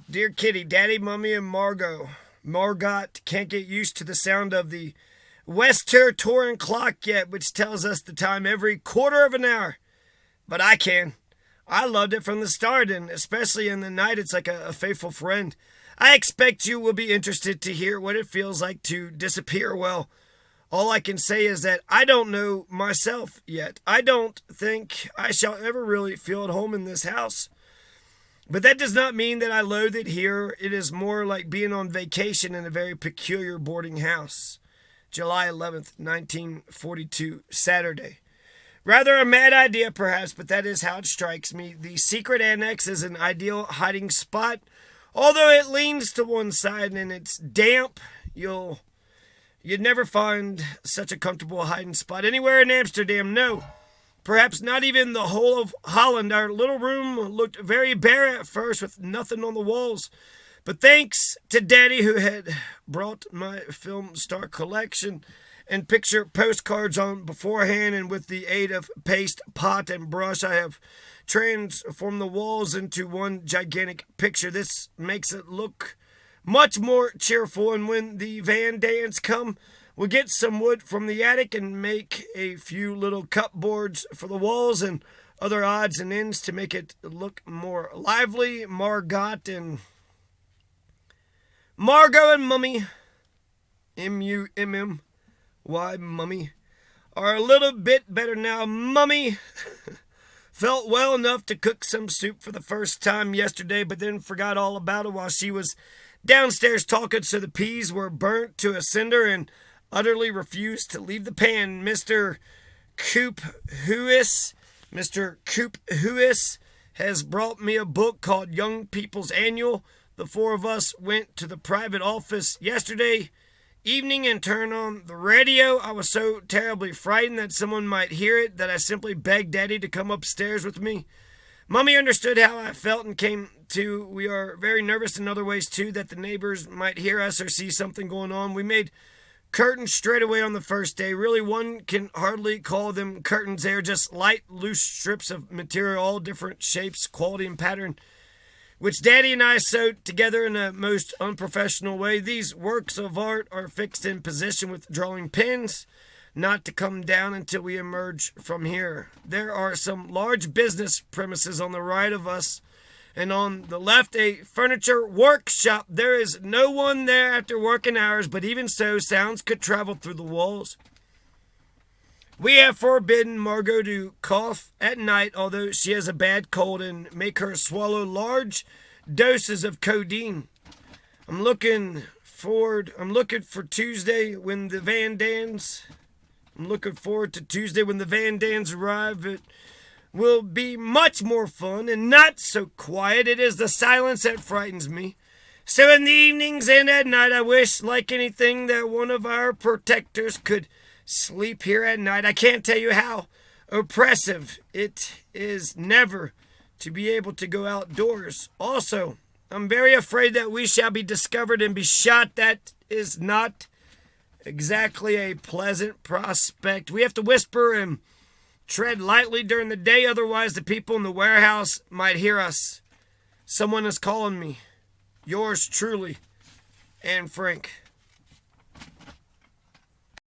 Dear Kitty, Daddy, Mummy, and Margot can't get used to the sound of the Westertoren clock yet, which tells us the time every quarter of an hour. But I can. I loved it from the start, and especially in the night, it's like a faithful friend. I expect you will be interested to hear what it feels like to disappear. Well, all I can say is that I don't know myself yet. I don't think I shall ever really feel at home in this house. But that does not mean that I loathe it here. It is more like being on vacation in a very peculiar boarding house. July 11th, 1942, Saturday. Rather a mad idea, perhaps, but that is how it strikes me. The secret annex is an ideal hiding spot. Although it leans to one side and it's damp, you'd never find such a comfortable hiding spot anywhere in Amsterdam. No. Perhaps not even the whole of Holland. Our little room looked very bare at first with nothing on the walls. But thanks to Daddy, who had brought my film star collection and picture postcards on beforehand, and with the aid of paste, pot, and brush, I have transformed the walls into one gigantic picture. This makes it look much more cheerful, and when the Van Dans come, we'll get some wood from the attic and make a few little cupboards for the walls and other odds and ends to make it look more lively. Margot and Mummy, M-U-M-M-Y, Mummy, are a little bit better now. Mummy felt well enough to cook some soup for the first time yesterday, but then forgot all about it while she was downstairs talking, so the peas were burnt to a cinder and utterly refused to leave the pan. Mr. Coop Huis has brought me a book called Young People's Annual. The four of us went to the private office yesterday evening and turned on the radio. I was so terribly frightened that someone might hear it that I simply begged Daddy to come upstairs with me. Mummy understood how I felt and came to. We are very nervous in other ways too, that the neighbors might hear us or see something going on. We made curtains straight away on the first day. Really, one can hardly call them curtains. They are just light, loose strips of material, all different shapes, quality, and pattern, which Daddy and I sewed together in a most unprofessional way. These works of art are fixed in position with drawing pins, not to come down until we emerge from here. There are some large business premises on the right of us, and on the left a furniture workshop. There is no one there after working hours, but even so, sounds could travel through the walls. We have forbidden Margot to cough at night, although she has a bad cold, and make her swallow large doses of codeine. I'm looking for Tuesday when the Van Dans. I'm looking forward to Tuesday when the Van Dans arrive. It will be much more fun and not so quiet. It is the silence that frightens me. So in the evenings and at night, I wish, like anything, that one of our protectors could sleep here at night. I can't tell you how oppressive it is never to be able to go outdoors. Also, I'm very afraid that we shall be discovered and be shot. That is not exactly a pleasant prospect. We have to whisper and tread lightly during the day, otherwise the people in the warehouse might hear us. Someone is calling me. Yours truly, Anne Frank.